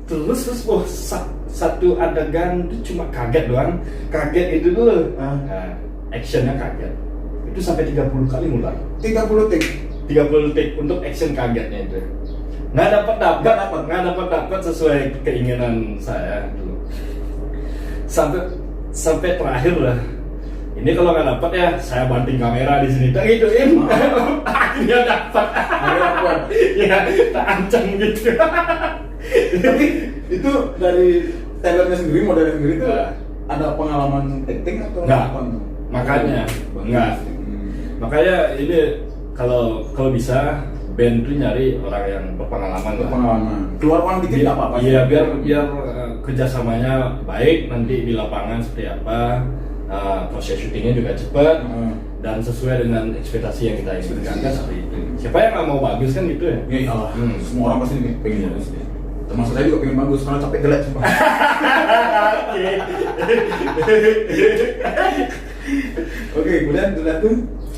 terus satu adegan itu cuma kaget doang, kaget itu dulu. Nah, actionnya kaget. Itu sampai 30 kali ngulang. 30 take. 30 take untuk action kagetnya itu. Nggak dapat sesuai keinginan saya dulu. Sampai terakhir lah. Ini kalau nggak dapat ya saya banting kamera di sini, tak gituin. Akhirnya dapat. Ya, tak ancam gitu. Tapi itu dari talentnya sendiri, modelnya sendiri itu ada pengalaman acting atau nggak? apa? Makanya nggak. Makanya ini kalau bisa band tuh nyari orang yang berpengalaman lah. Keluar uang dikit nggak apa-apa. Iya, biar kerjasamanya baik nanti di lapangan seperti apa. Proses syutingnya juga cepat dan sesuai dengan ekspektasi yang kita inginkan kan seperti itu. Siapa yang nggak mau bagus kan gitu ya? Iya, semua orang pasti pengen bagus. Termasuk saya juga pengen bagus karena capek jelek sumpah. Oke, kemudian tuh.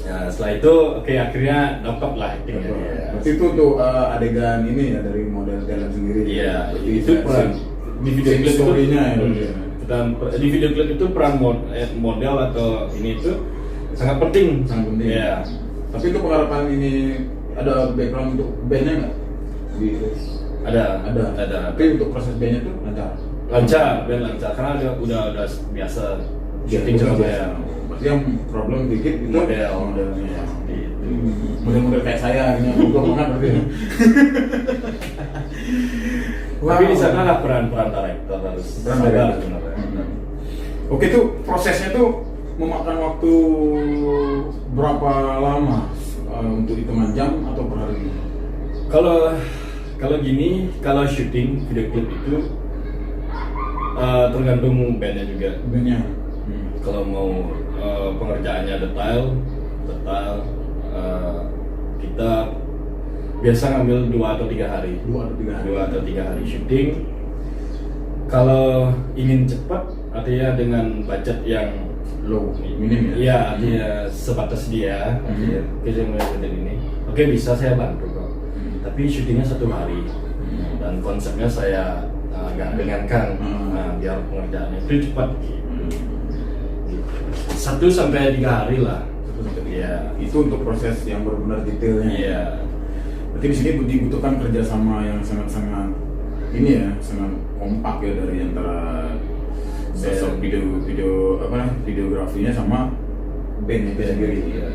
Ya, setelah itu akhirnya dapat lah actingnya. Berarti itu tuh adegan ini ya dari model talent sendiri. Iya, itu peran di video klip story-nya ya. Dan di video klip itu peran model atau ini itu sangat penting. Ya. Tapi untuk pengharapan ini ada background untuk bandnya nggak? Ada. Tapi untuk proses bandnya tuh lancar karena dia udah biasa syuting Surabaya. Berarti yang problem dikit itu modelnya. Model kayak saya ini goblok banget berarti. Tapi di sana lah peran director harus sadar sebenarnya. Oke, tuh prosesnya tuh memakan waktu berapa lama untuk hitungan jam atau per hari? Kalau syuting video klip itu tergantung bandnya juga. Kalau mau pengerjaannya detail kita biasa ngambil 2 atau 3 hari. 2 atau 3 hari syuting. Kalau ingin cepat, artinya dengan budget yang low, minim ya? Iya, artinya sebatas dia. Artinya, saya mulai budget ini. Oke, bisa saya bantu kok. Tapi syutingnya 1 hari. Dan konsepnya saya agak ringankan, biar pengerjaannya itu cepat. 1 sampai 3 hari lah. Ya, itu untuk proses yang benar-benar detailnya. Iya. Berarti di sini dibutuhkan kerjasama yang sangat-sangat ini ya, sangat kompak ya dari antara sosok videografinya sama band itu sendiri. Iya.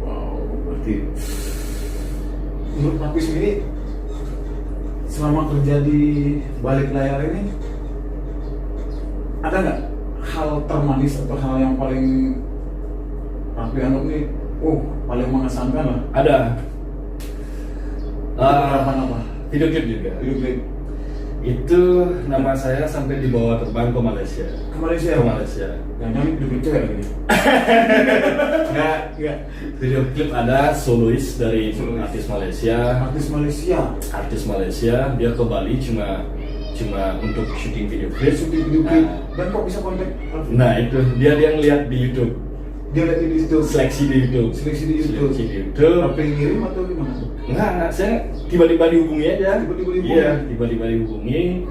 Wow, berarti menurut Papi sendiri selama kerja di balik layar ini ada nggak hal termanis atau hal yang paling Papi anggap nih, paling mengesankan lah? Ada. Apa? Video klip juga. Itu nama saya sampai dibawa terbang ke Malaysia. Ke Malaysia. Jangan video klip cewek lagi. Enggak. Video klip ada solois dari artis Malaysia. Dia ke Bali cuma untuk syuting video klip. Dan kok bisa kontak? Nah itu dia ngeliat di YouTube. Dia lihat di YouTube. Seleksi di YouTube. Apa yang ngirim atau gimana? Enggak, saya tiba-tiba dihubungi aja. Iya, tiba-tiba dihubungi.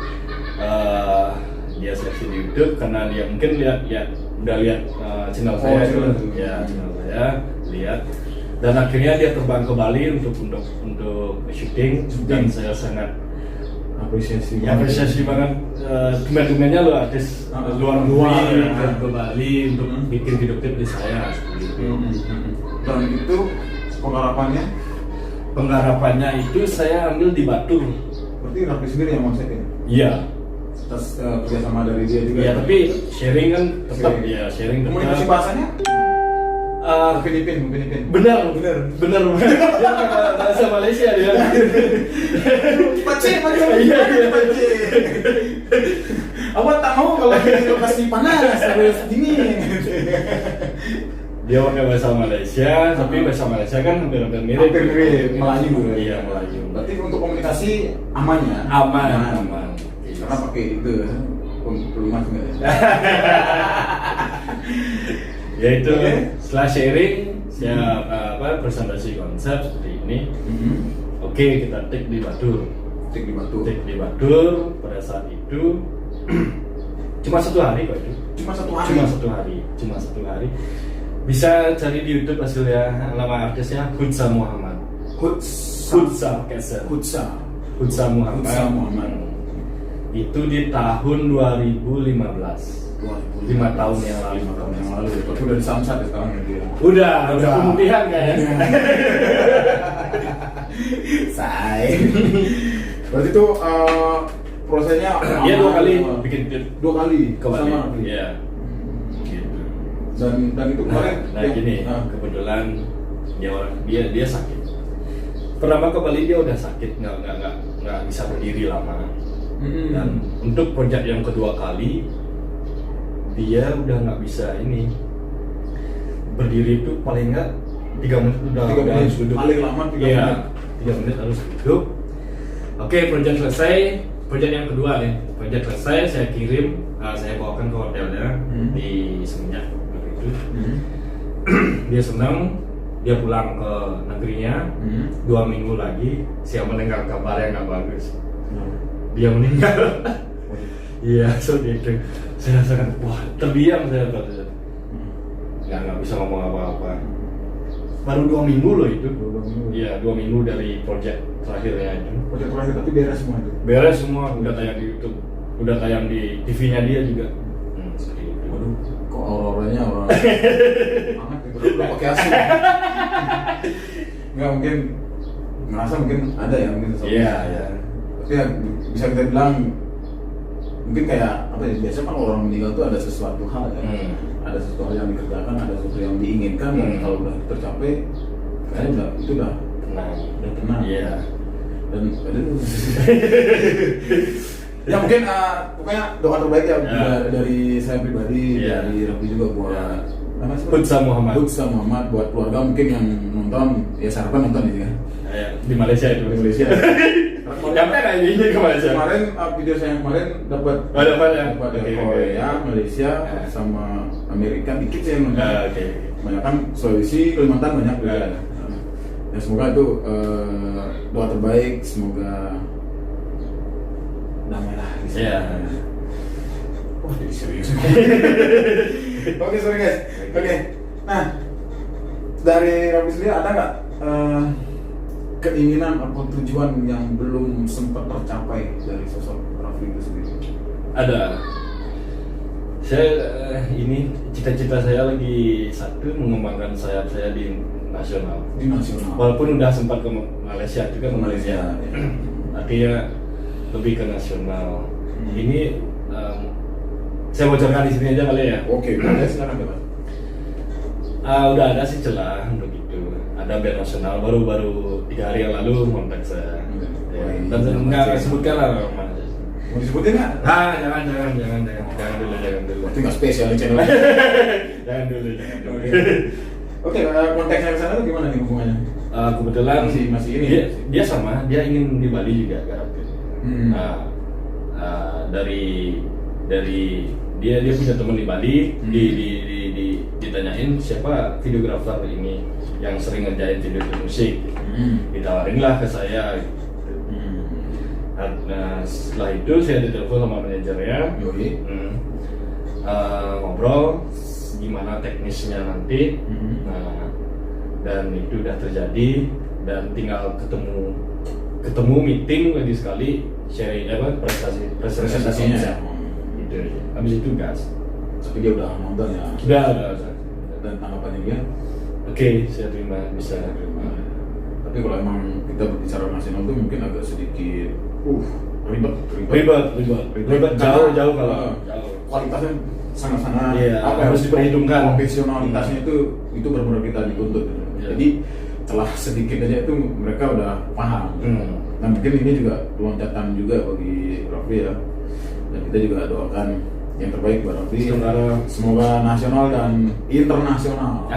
Dia seleksi di YouTube karena dia mungkin udah lihat channel saya. Channel saya lihat. Dan akhirnya dia terbang ke Bali untuk syuting. Dan saya sangat apresiasi banget. Teman-temannya lo artis luar ke Bali untuk bikin video klip di saya seperti itu. Dan itu penggarapannya itu saya ambil di Batu. Berarti Rapi sendiri yang maksudnya? Iya. Atas kerjasama dari dia juga. Iya, tapi sharing kan tetap sharing tetap. Komunikasi bahasanya? Filipin. Benar. Dia bahasa Malaysia dia. Pace. Iya. Awak tak mau kalau di lokasi panas harus dingin. Dia pakai bahasa Malaysia, tapi bahasa Malaysia kan hampir mirip. Melayu. Iya, Melayu. Berarti untuk komunikasi aman ya? Aman. Karena pakai itu pelumas enggak ya? Ya itu setelah sharing saya presentasi konsep seperti ini. Oke, kita take di Batu. Tik di Batu. Tik di Batur pada saat itu cuma 1 hari kok itu. Cuma 1 hari. Cuma satu hari. Bisa cari di YouTube hasilnya, nama artisnya Hutsa Muhammad. Hutsa Muhammad. Itu di tahun 2015. 5 tahun yang lalu. 5 tahun yang lalu. Tapi udah disamsat ya sekarang ya dia. Udah pemutihan kayaknya. Say. Berarti itu prosesnya Dia 2 kali bikin 2 kali kembali. sama. Iya. Gitu. Dan itu kemarin gini, kebetulan dia sakit. Pertama ke Bali dia udah sakit, nggak bisa berdiri lama. Dan untuk proyek yang kedua kali dia udah nggak bisa ini berdiri itu paling nggak 3 menit udah harus duduk. Paling lama 3 menit. 3 menit harus duduk. Oke, proyek selesai. Proyek yang kedua nih, proyek selesai saya kirim, saya bawakan ke hotelnya di Seminyak waktu itu. Dia senang, dia pulang ke negerinya. 2 minggu lagi saya mendengar kabar yang nggak bagus. Dia meninggal. Iya, so gitu. Saya sangat terdiam saya pada saat nggak bisa ngomong apa-apa. Baru 2 minggu loh itu. 2 minggu. Iya, 2 minggu dari proyek terakhirnya itu. Proyek terakhir tapi beres semua itu. Beres semua, udah tayang di YouTube, udah tayang di TV-nya dia juga. Seperti itu. Waduh, kok auranya aura hangat gitu. Udah pakai asin. Nggak mungkin ngerasa mungkin ada ya mungkin sesuatu. Iya, iya. Tapi ya bisa kita bilang mungkin kayak apa ya, biasa kan orang meninggal tuh ada sesuatu hal ya. Ada sesuatu yang dikerjakan, ada sesuatu yang diinginkan dan kalau udah tercapai kayaknya udah tenang. Iya. Dan ya mungkin pokoknya doa terbaik ya dari saya pribadi, dari Raffi juga buat Hutsa Muhammad buat keluarga mungkin yang nonton, ya sarapan nonton ini kan. Di Malaysia itu. Di Malaysia. Nyampe nggak ini ke Malaysia? Kemarin video saya yang kemarin dapat dari Korea, Malaysia sama Amerika dikit saya nonton. Banyak kan Sulawesi, Kalimantan banyak juga. Ya semoga itu doa terbaik, semoga damai lah. Iya. Oh jadi serius. Oke, sorry guys. Oke. Nah, dari Raffi sendiri ada nggak keinginan atau tujuan yang belum sempat tercapai dari sosok Raffi itu sendiri? Ada. Saya ini cita-cita saya lagi satu mengembangkan sayap saya di nasional. Di nasional. Walaupun udah sempat ke Malaysia juga Ke Malaysia. Artinya lebih ke nasional. Ini saya bocorkan di sini aja kali ya. Oke, boleh silakan Pak. Udah ada sih celah untuk itu. Ada band nasional baru 3 hari yang lalu kontak saya. Dan saya nggak sebutkan lah namanya. Mau disebutin nggak? Jangan dulu. Itu nggak spesial di channel. Jangan dulu. Oke, konteksnya ke sana tuh gimana nih hubungannya? Kebetulan masih ini. Dia sama, dia ingin di Bali juga kan. Dari dia punya teman di Bali, ditanyain siapa videografer ini yang sering ngerjain video musik. Ditawarin lah ke saya. Nah, setelah itu saya ditelepon sama manajernya. Ngobrol gimana teknisnya nanti. Dan itu udah terjadi dan tinggal ketemu meeting lagi sekali sharing presentasinya. Gitu. Habis itu gas. Tapi dia udah nonton ya. Udah. Dan tanggapannya dia? Oke, saya terima, bisa. Tapi kalau emang kita berbicara nasional itu mungkin agak sedikit ribet jauh kalau kualitasnya sangat-sangat harus diperhitungkan. Profesionalitasnya itu benar-benar kita dituntut. Jadi celah sedikit aja itu mereka udah paham. Nah mungkin ini juga loncatan juga bagi Raffi ya. Dan kita juga doakan yang terbaik buat Raffi. Semoga nasional dan internasional.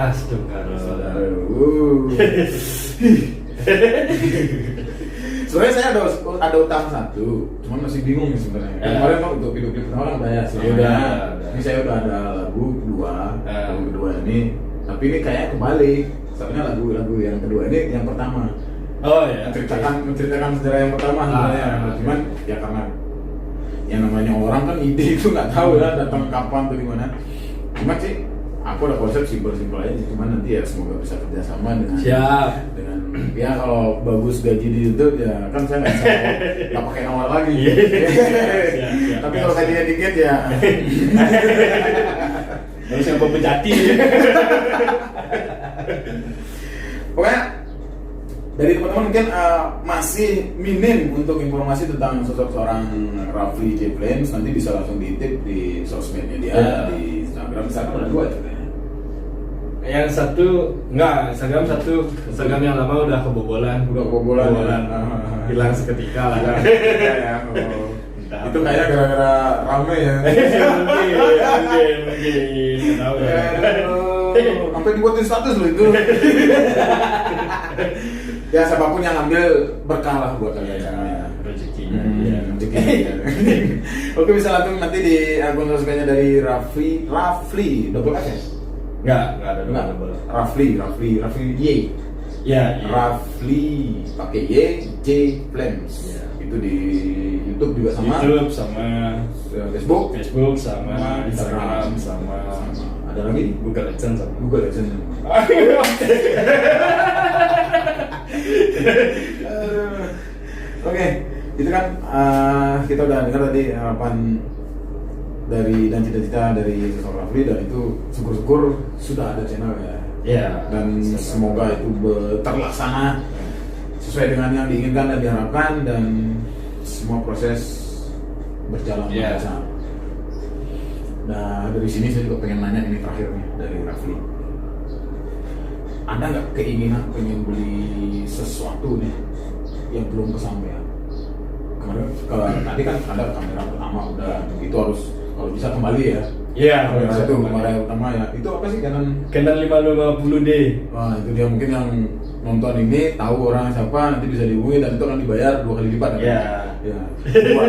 Sebenarnya saya ada utang satu, cuman masih bingung nih sebenarnya. Kemarin kan untuk video klip pertama kan udah ya. Ini saya udah ada lagu kedua ini, tapi ini kayak kembali. Soalnya lagu yang kedua ini yang pertama. Oh ya. menceritakan sejarah yang pertama sebenarnya. Cuman ya karena yang namanya orang kan ide itu nggak tahu ya datang kapan atau gimana. Cuman sih aku ada konsep simpel-simpel aja, cuman nanti ya semoga bisa kerjasama dengan dengan ya kalau bagus gaji di YouTube ya kan saya nggak pakai nomor lagi. Tapi kalau gajinya dikit ya harus yang pejati. Pokoknya dari teman-teman mungkin masih minim untuk informasi tentang sosok seorang Rafli J. Flames. Nanti bisa langsung ditip di sosmednya dia, di Instagram ada 2 ya. Yang satu Instagram yang lama udah kebobolan. Hilang seketika lah. Ya, itu kayaknya gara-gara rame ya. Mungkin tahu ya. Sampai dibuatin status loh itu. Ya siapapun yang ambil berkah lah buat kalian semua ya. Rezekinya. Oke, bisa langsung nanti di akun sosmednya dari Rafli double F ya? Enggak ada double. Rafli Y. Ya, Rafli pakai Y, J Flames. Ya. Itu di YouTube juga sama. YouTube sama Facebook sama Instagram sama ada lagi Google AdSense sama Google AdSense. Oke, itu kan kita udah dengar tadi harapan dari dan cita-cita dari sosok Rafli, dan itu syukur-syukur sudah ada channel ya. Ya. Dan semoga itu terlaksana sesuai dengan yang diinginkan dan diharapkan, dan semua proses berjalan lancar. Nah, dari sini saya juga pengen nanya ini terakhir nih dari Rafli. Ada nggak keinginan pengen beli sesuatu nih yang belum kesampaian? Kemarin kalau tadi kan ada kamera pertama udah, itu harus kalau bisa kembali ya. Iya, kamera yang pertama ya. Itu apa sih Canon 550D. Wah, itu dia mungkin yang nonton ini tahu orang siapa, nanti bisa dihubungi dan itu akan dibayar 2 kali lipat. Iya. Ya.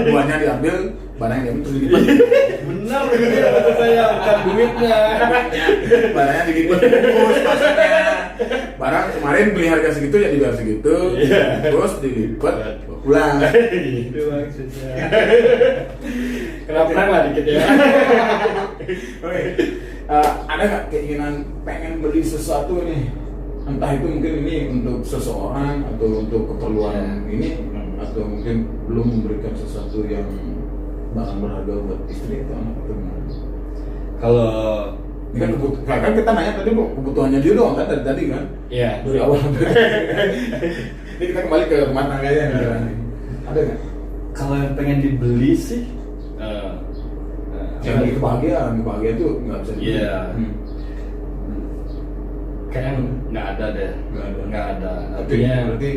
Duanya diambil, barangnya diambil terus dilipat. Benar ya, kata saya bukan duitnya. Barangnya dibungkus maksudnya. Barang kemarin beli harga segitu ya dibayar segitu, terus dilipat pulang. Itu maksudnya. Kenapa lah dikit ya? Oke. Ada nggak keinginan pengen beli sesuatu nih? Entah itu mungkin ini untuk seseorang atau untuk keperluan ini, atau mungkin belum memberikan sesuatu yang barang berharga buat istri atau anak atau gimana? Kalau ini kan kan kita nanya tadi kebutuhannya dia doang kan dari tadi kan? Iya. Dari awal sampai ini kita kembali ke rumah tangganya. Ada nggak? Kalau yang pengen dibeli sih, yang lagi kebahagiaan itu nggak bisa dibeli. Iya. Kayaknya nggak ada deh. Nggak ada. Artinya berarti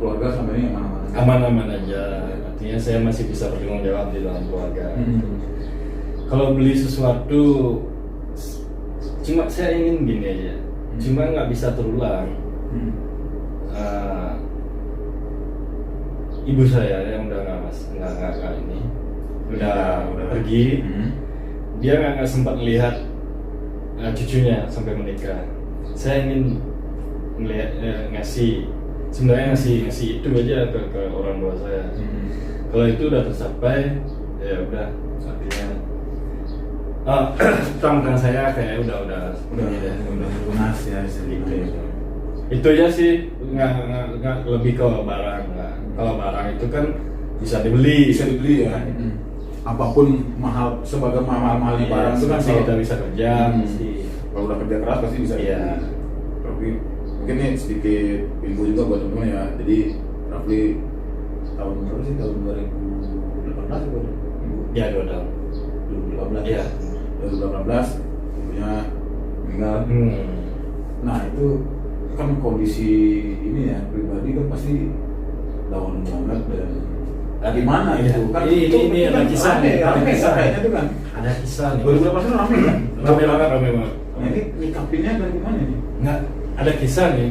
keluarga sama ini aman-aman. Aman-aman aja. Artinya saya masih bisa bertanggung jawab di dalam keluarga. Kalau beli sesuatu, cuma saya ingin gini aja. Cuma nggak bisa terulang. Ibu saya yang udah nggak ini, udah pergi. Dia nggak sempat melihat cucunya sampai menikah. Saya ingin melihat ngasih itu aja ke orang tua saya. Kalau itu udah tercapai, ya udah artinya utang saya kayak udah lunas ya sedikit. Itu aja sih, nggak lebih ke barang. Kalau barang itu kan bisa dibeli ya. Apapun mahal, sebagai mahal-mahalnya barang itu kan kita bisa kerja. Kalau udah kerja keras pasti bisa. Iya. Tapi mungkin nih sedikit info juga buat teman-teman ya. Jadi Rafli tahun berapa sih? Tahun 2018 atau ya 2 tahun. 2018. Iya. 2018 ibunya meninggal. Nah itu kan kondisi ini ya pribadi kan pasti down banget, dan gimana itu kan ini ada kisah nih, kayaknya itu kan ada kisah nih. 2018 ramai kan? Ramai banget. Nah, ini nyikapinnya dari gimana nih? Nggak, ada kisah nih.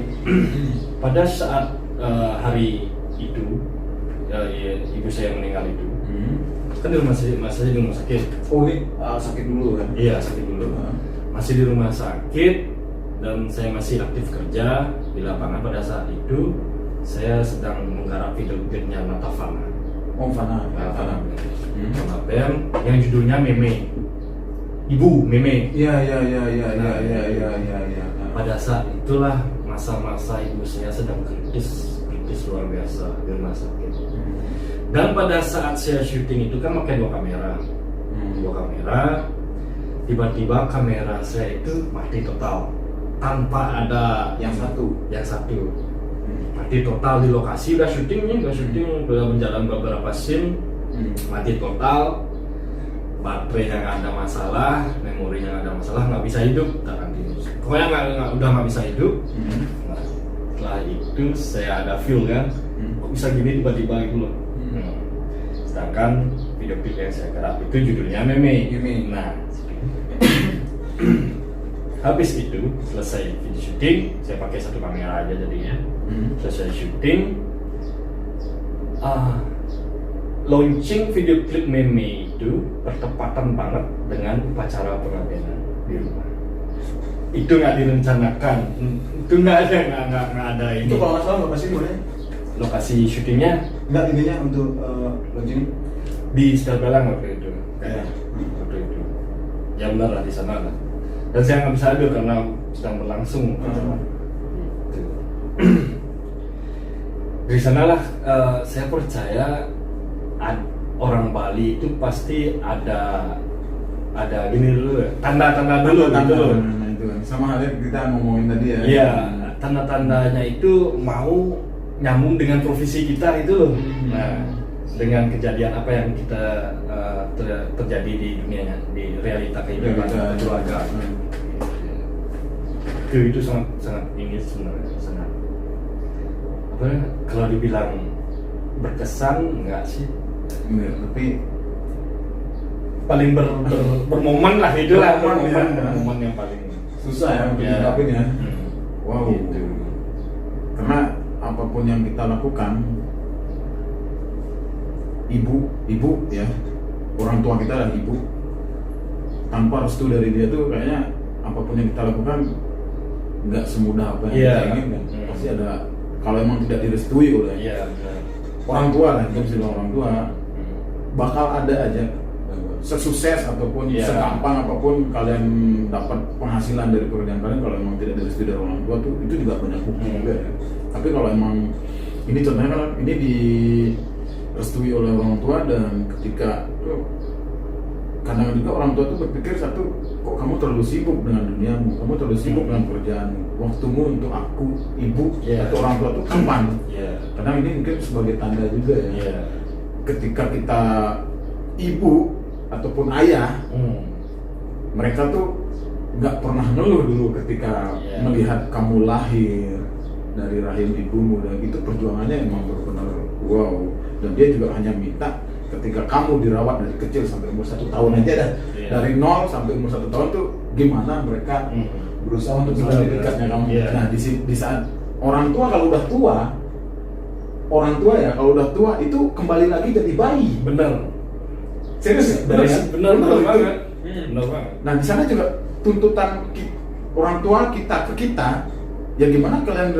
Pada saat hari itu ibu saya meninggal itu, kan di masih di rumah sakit. Oh ini sakit dulu kan? Iya, sakit dulu. Masih di rumah sakit dan saya masih aktif kerja di lapangan pada saat itu. saya sedang menggarap video klipnya Natafana. Oh, Fana. Fana Band yang judulnya Meme. Ibu Meme. Iya. Pada saat itulah masa-masa ibu saya sedang kritis luar biasa di rumah sakit. Dan pada saat saya syuting itu kan pakai dua kamera. Tiba-tiba kamera saya itu mati total tanpa ada yang satu mati total di lokasi. Udah syuting, udah menjalan beberapa scene, mati total. Baterainya nggak ada masalah, memorinya nggak ada masalah, nggak bisa hidup, pokoknya udah nggak bisa hidup. Nah, setelah itu saya ada feel kan, kok bisa gini tiba-tiba gitu loh. Sedangkan video klip yang saya garap itu judulnya Meme. Nah, habis itu selesai video syuting, saya pakai satu kamera aja jadinya. Selesai syuting, launching video klip Meme itu bertepatan banget dengan upacara pengantinan di rumah. Itu nggak direncanakan, itu nggak ada ini. Itu kalau nggak salah lokasi mana? Lokasi syutingnya nggak ininya untuk launching di Stel Pelang waktu itu. Ya. Waktu itu. Ya benar lah di sana lah. Dan saya nggak bisa hadir karena sedang berlangsung. Gitu. Dari sanalah saya percaya orang Bali itu pasti ada gini dulu ya, tanda-tanda dulu gitu loh. Itu sama halnya kita ngomongin tadi ya. Iya, tanda-tandanya itu mau nyambung dengan profesi kita itu loh. Nah, dengan kejadian apa yang kita terjadi di dunianya, di realita kehidupan keluarga. Itu sangat ini sebenarnya sangat apa ya, kalau dibilang berkesan enggak sih? Bener, tapi paling bermomen lah itu lah, momen yang paling susah ya untuk diungkapin ya. Wow. Gitu. Karena apapun yang kita lakukan, ibu ya, orang tua kita adalah ibu. Tanpa restu dari dia tuh kayaknya apapun yang kita lakukan nggak semudah apa yang kita inginkan. Pasti ada, kalau emang tidak direstui oleh orang tua lah, kita bisa bilang orang tua, bakal ada aja sesukses ataupun segampang apapun kalian dapat penghasilan dari pekerjaan kalian, kalau emang tidak direstui dari orang tua tuh itu juga banyak hukum juga ya. Tapi kalau emang ini contohnya kan ini direstui oleh orang tua, dan ketika kadang juga orang tua tuh berpikir satu, kok kamu terlalu sibuk dengan duniamu, kamu terlalu sibuk dengan pekerjaanmu, waktumu untuk aku, ibu atau orang tua tuh kapan? Kadang ini mungkin sebagai tanda juga ya. Ketika kita ibu ataupun ayah, mereka tuh nggak pernah ngeluh dulu ketika melihat kamu lahir dari rahim ibumu, dan itu perjuangannya emang benar-benar wow. Dan dia juga hanya minta ketika kamu dirawat dari kecil sampai umur 1 tahun aja dah, dari 0 sampai umur 1 tahun tuh gimana mereka berusaha untuk selalu dekatnya kamu. Nah di saat orang tua kalau udah tua, orang tua ya kalau udah tua itu kembali lagi jadi bayi. Bener. Serius ya? Bener banget. Nah di sana juga tuntutan orang tua kita ke kita, ya gimana kalian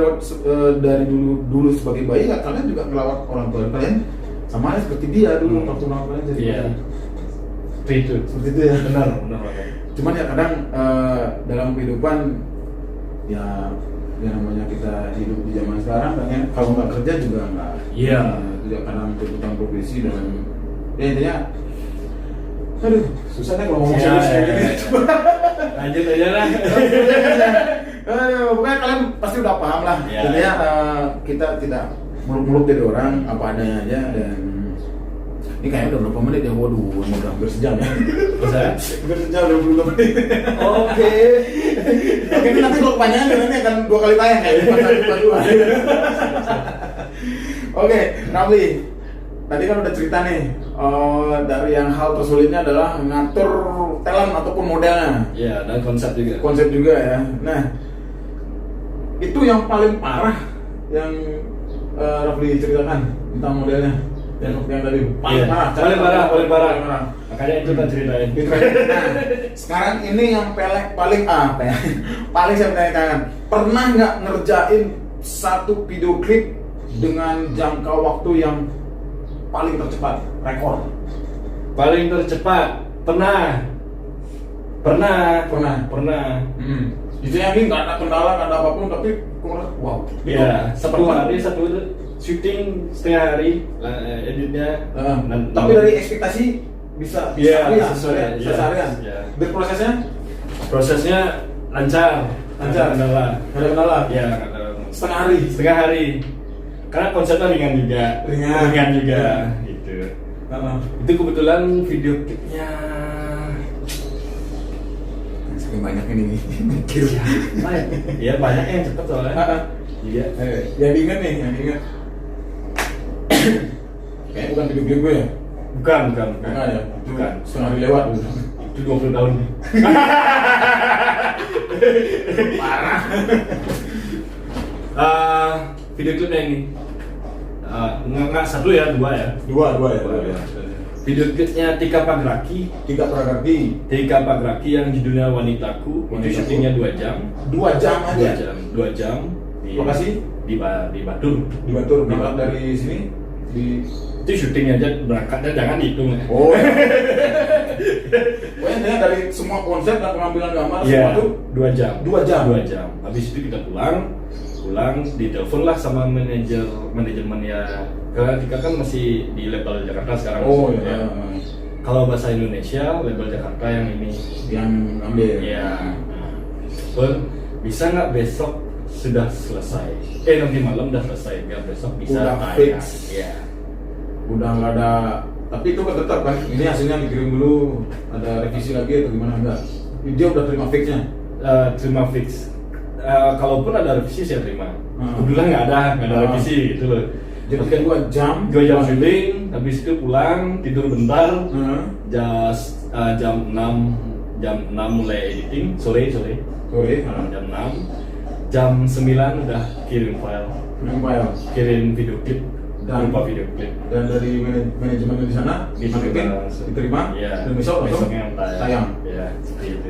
dari dulu sebagai bayi, ya kalian juga ngelawat orang tua kalian sama aja seperti dia dulu waktu orang kalian jadi bayi. Seperti itu ya. Benar banget. Cuman ya kadang dalam kehidupan ya namanya kita hidup di zaman sekarang kan ya, kalau nggak kerja juga nggak. Juga kadang tuntutan profesi dan ya intinya, aduh susah deh kalau ngomong serius kayak gini. Lanjut aja lah. Pokoknya kalian pasti udah paham lah. Intinya kita tidak muluk-muluk dari orang, apa adanya aja. Dan ini kayaknya udah berapa menit ya? Waduh, udah hampir sejam ya. Hampir sejam, 20 menit. Oke, ini nanti kalau kepanjangan nanti akan 2 kali tayang ya, bukan 2. Oke, Ramli, tadi kan udah cerita nih, dari yang hal tersulitnya adalah ngatur talent ataupun modelnya. Iya, dan konsep juga. Konsep juga ya. Nah, itu yang paling parah yang Rafli ceritakan tentang modelnya. Yang tadi paling parah. Makanya itu kan ceritain. Nah, sekarang ini yang paling saya bertanyakan, pernah nggak ngerjain satu video klip dengan jangka waktu yang paling tercepat, rekor. Paling tercepat pernah. Itu yang ini nggak ada kendala, nggak ada apapun, tapi wow. Ya, satu hari satu syuting setengah hari, editnya. Tapi dari ekspektasi bisa sesuai. seharian. Ya. Dan Prosesnya lancar. Lancar. Nggak ada kendala. Ya, Ya, nggak ada. setengah hari. Karena konsepnya ringan juga. Ringan. juga. Ya. Gitu. Itu kebetulan video klipnya. Saking banyak ini mikir. Iya banyak yang cepet soalnya. Iya. Yang diingat nih, kayaknya bukan video klip gue ya? Bukan ya? Itu Bukan. setengah hari lewat gitu. Itu 20 tahun. Parah. Video klipnya ini nggak satu ya, dua ya. Dua ya. Video klipnya Tika Pagraki yang judulnya Wanitaku. Itu syutingnya 2 jam. 2 jam aja. 2 jam. Lokasi? Di Batur. Di Batur. Berangkat dari sini Itu syutingnya aja, berangkatnya jangan dihitung ya. Oh. Pokoknya dari semua konsep dan pengambilan gambar Iya, semua itu 2 jam. 2 jam. 2 jam. Habis itu kita pulang ditelepon lah sama manajemen ya. Karena kita kan masih di label Jakarta sekarang. Oh ya. Kalau bahasa Indonesia label Jakarta yang ini yang ambil. ya. Bisa nggak besok sudah selesai? Nanti malam udah selesai biar besok bisa Udah tayang. fix. Ya. Udah nggak ada, tapi itu kan tetap kan ini hasilnya dikirim dulu, ada revisi lagi atau gimana enggak? Dia udah terima fixnya. Terima fix. Kalaupun ada revisi saya terima. Hmm. Kebetulan nggak ada revisi itu loh. Jadi Oke. 2 jam. 2 jam syuting, habis itu pulang tidur bentar. Jam 6 mulai editing sore. Sore. Jam 6, jam 9 udah kirim file, kirim video klip, berupa video klip. Dan dari manajemen di sana diterima. Iya. Dan besok langsung besoknya tayang. Iya, seperti itu.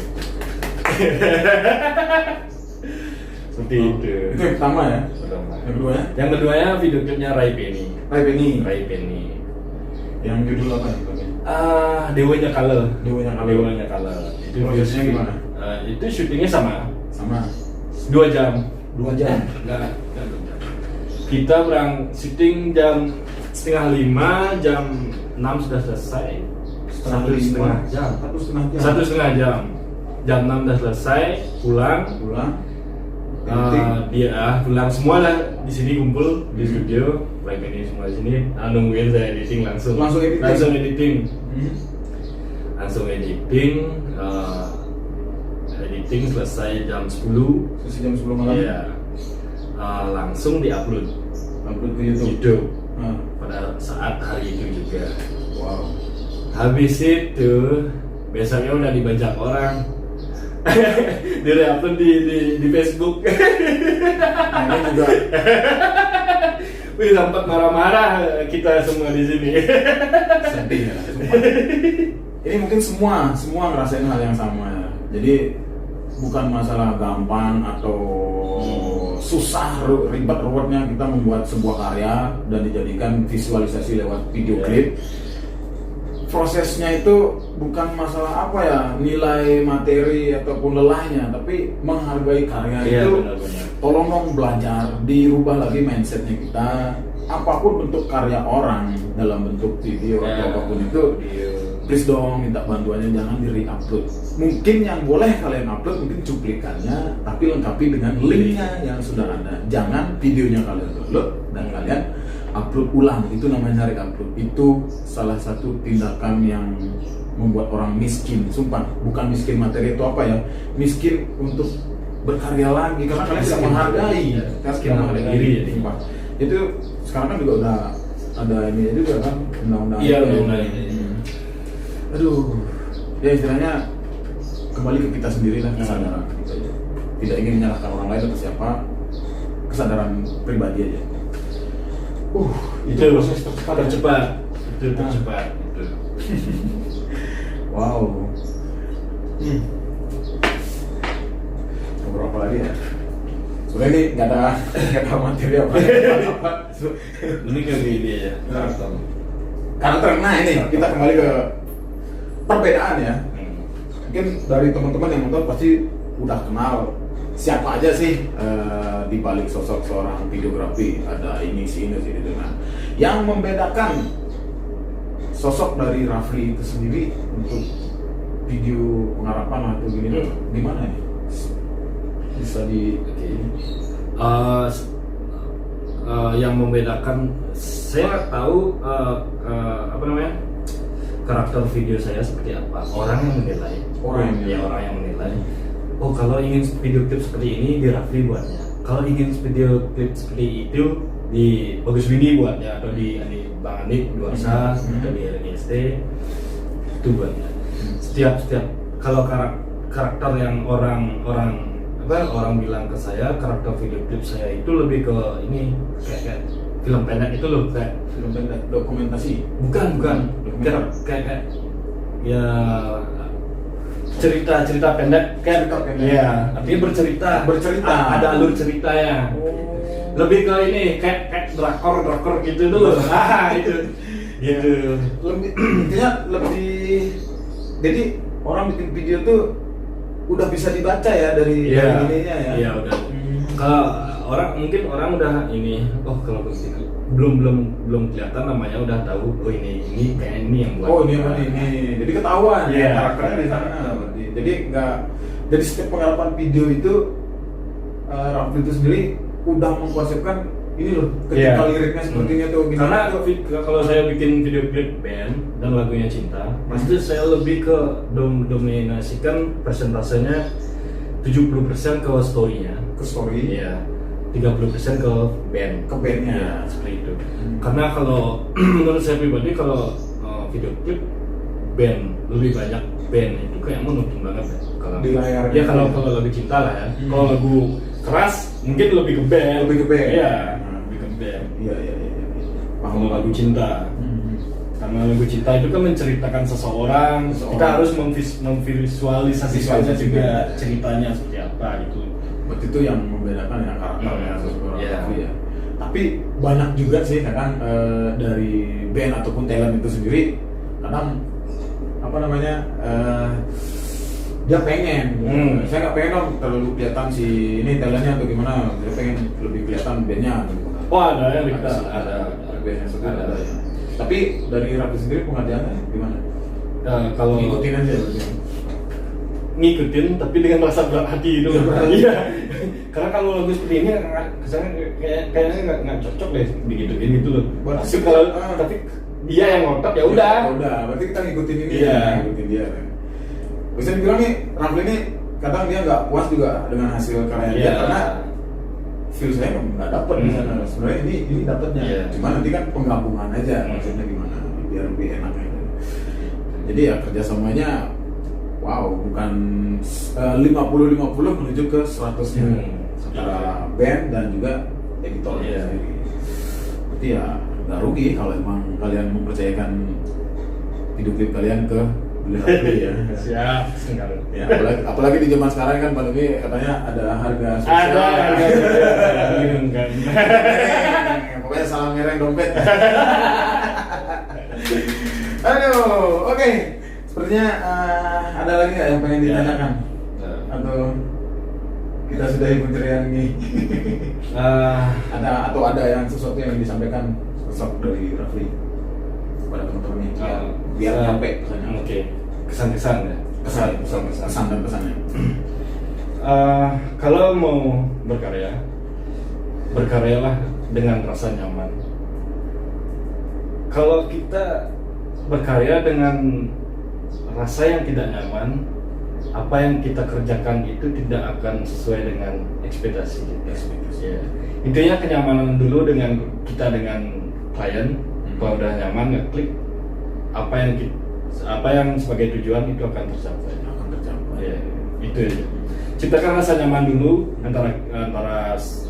Seperti itu. Itu yang pertama ya. Pertama. Yang kedua Yang keduanya video klipnya Rai Penny. Rai Penny. Yang judul apa nih? Dewanya Color. Dewanya Color. Itu prosesnya gimana? Itu syutingnya sama. 2 jam. 2 jam. Enggak. Kita syuting jam 4:30, jam 6 sudah selesai. 1,5 jam. 1,5 jam. Jam 6 udah selesai, pulang. Dia pulang semua lah di sini kumpul di studio, baik ini semua di sini. Nungguin saya editing langsung editing. Editing selesai jam 10. Jam 10 malam. Iya. Langsung diupload ke YouTube. Pada saat hari itu juga. Wow. Habis itu besoknya udah dibajak orang. Di-upload di Facebook. Nah, ini juga Wih, sempat marah-marah kita semua di sini. sedih ya. Sumpah. Ini mungkin semua ngerasain hal yang sama ya. Jadi bukan masalah gampang atau susah ribet ruwetnya kita membuat sebuah karya dan dijadikan visualisasi lewat video klip. Prosesnya itu bukan masalah apa ya, nilai materi ataupun lelahnya, tapi menghargai karya itu. Benar-benar. Tolong dong belajar, dirubah lagi mindsetnya kita. Apapun bentuk karya orang dalam bentuk video atau apapun itu, please dong minta bantuannya, jangan di-re-upload. Mungkin yang boleh kalian upload mungkin cuplikannya, tapi lengkapi dengan linknya yang sudah ada. Jangan videonya kalian upload dan kalian upload ulang, itu namanya re-upload. Itu salah satu tindakan yang membuat orang miskin, sumpah. Bukan miskin materi itu apa ya, miskin untuk berkarya lagi karena kalian tidak menghargai, miskin menghargai diri. Sumpah. Itu sekarang kan juga udah ada ini juga kan, undang-undang. Iya, undang-undang ini. Aduh, ya istilahnya kembali ke kita sendiri lah, kesadaran kita aja. Tidak ingin menyalahkan orang lain atau siapa, kesadaran pribadi aja. Itu proses tercepat. Itu tercepat. Itu. Wow. Ngobrol apa lagi ya? Sebenarnya ini nggak ada materi apa. Ini kayak gini ya. Karakter. Nah ini kita kembali ke perbedaan ya. Mungkin dari teman-teman yang nonton pasti udah kenal siapa aja sih di balik sosok seorang videografi. Ada ini sih gitu. Nah, yang membedakan sosok dari Rafli itu sendiri untuk video pengharapan atau gini gimana ya? Bisa di yang membedakan, saya tahu apa namanya, karakter video saya seperti apa, orang yang menilai, orang yang menilai. Oh, kalau ingin video klip seperti ini di Rafli buatnya, kalau ingin video klip seperti itu di Bagus Windy buatnya, atau di Bang Anik Duarsa, atau di RNST itu buatnya. Setiap kalau karakter yang orang bilang ke saya, karakter video klip saya itu lebih ke ini kayak film pendek itu loh, kayak film pendek dokumentasi. Bukan kayak ya cerita pendek kayak ya, artinya bercerita ada alur ceritanya. Lebih ke ini kayak drakor gitu tuh. Itu gitu. Lebih jadi orang bikin video tuh udah bisa dibaca ya dari ininya ya. Iya udah. Kalau mungkin orang udah ini, oh kalau begitu belum kelihatan namanya, udah tahu oh ini kayak ini yang buat. Oh ini. Jadi ketahuan karakternya di sana. Jadi nggak, jadi setiap penggarapan video itu Rafli itu sendiri udah mengkonsepkan ini loh ketika liriknya sepertinya tuh gimana. Karena kalau saya bikin video klip band dan lagunya Cinta, pasti saya lebih ke dominasikan persentasenya 70% ke story-nya. Ke story? Iya. 30% ke band. Ke bandnya? Ya, seperti itu. Karena kalau menurut saya pribadi, kalau video klip band, lebih banyak band itu kayak monoton banget ya. Kalau di layar ya kalau lagu Cinta lah ya. Kalau lagu keras mungkin lebih ke band. Iya. Iya. Kalau lagu Cinta, karena lagu Cinta itu kan menceritakan seseorang. Kita harus memvisualisasikannya juga ceritanya seperti apa gitu. Berarti itu yang membedakan ya karakternya seseorang ya. Tapi banyak juga sih kadang dari band ataupun talent itu sendiri kadang apa namanya dia pengen, saya nggak pengen dong terlalu kelihatan si ini talentnya atau gimana, dia pengen lebih kelihatan bandnya. Oh ada ya, ada bandnya suka ada ya. Tapi dari Rafli sendiri pengertiannya gimana? Kalau ngikutin aja berarti. Ngikutin tapi dengan rasa berat hati itu. Iya. Karena kalau lagu seperti ini kesannya kayaknya nggak cocok deh digituin gitu loh. Tapi kalau tapi dia yang ngotot ya udah. Berarti kita ngikutin ini. Iya. Ngikutin dia. Bisa dibilang nih Rafli ini kadang dia nggak puas juga dengan hasil karya dia karena feel saya nggak dapet di sana. Sebenarnya ini dapetnya. Cuma nanti kan penggabungan aja maksudnya gimana biar lebih enak aja. Jadi ya kerjasamanya bukan 50-50 menuju ke 100-nya secara band dan juga editornya sendiri. Berarti ya nggak rugi kalau emang kalian mempercayakan video klip kalian ke Rafli ya. Siap. Ya, apalagi di zaman sekarang kan Pak Luki katanya ada harga spesial. Ada harga spesial kan. Pokoknya salam ngereng dompet. Aduh, oke. Sepertinya ada lagi nggak yang pengen ditanyakan? Atau kita sudahi penceriaan ini? Ada yang sesuatu yang disampaikan sosok dari Rafli pada teman-teman ini biar nyampe pesannya. Oke. Kesan-kesan ya. Kesan dan pesannya. Kalau mau berkaryalah dengan rasa nyaman. Kalau kita berkarya dengan rasa yang tidak nyaman, apa yang kita kerjakan itu tidak akan sesuai dengan ekspektasi kita. Ya. Intinya kenyamanan dulu dengan klien. Kalau udah nyaman ngeklik, apa yang sebagai tujuan itu akan tercapai. Ya, itu aja. Ciptakan rasa nyaman dulu antara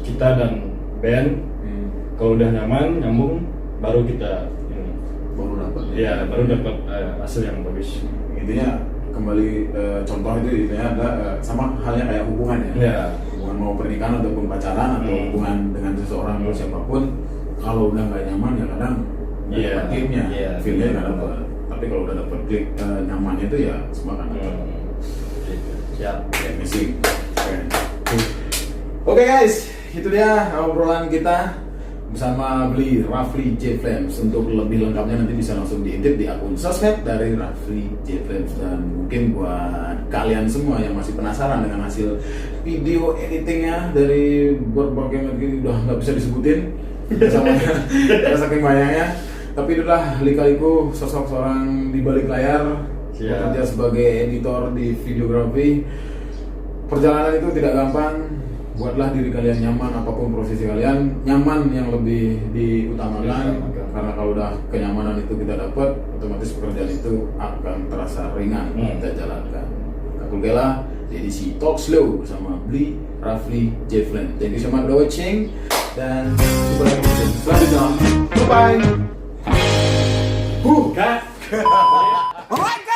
kita dan band. Kalau udah nyaman, nyambung, baru kita baru dapat hasil yang bagus. Intinya kembali contoh itu intinya ada sama halnya kayak hubungan ya. Ya. hubungan mau pernikahan ataupun pacaran atau hubungan dengan seseorang atau siapapun, kalau udah nggak nyaman ya kadang kliknya, feelnya nggak dapat. Tapi kalau udah dapet klik nyamannya itu ya semua kan dapat. Siap. Missing. Oke guys, itu dia obrolan kita bersama Bli Rafli J Flames. Untuk lebih lengkapnya nanti bisa langsung diintip di akun sosmed dari Rafli J Flames. Dan mungkin buat kalian semua yang masih penasaran dengan hasil video editingnya dari berbagai negeri, udah nggak bisa disebutin sama saking banyaknya. Tapi itulah lika-liku sosok seorang di balik layar bekerja sebagai editor di videografi. Perjalanan itu tidak gampang. Buatlah diri kalian nyaman, apapun profesi kalian, nyaman yang lebih diutamakan. Karena kalau udah kenyamanan itu kita dapat, otomatis pekerjaan itu akan terasa ringan kita jalankan. Aku Gela di edisi Talk Slow bersama Bli Rafli J Flames. Thank you so much for watching, dan jumpa lagi di video selanjutnya. Bye bye. Cut. Alright.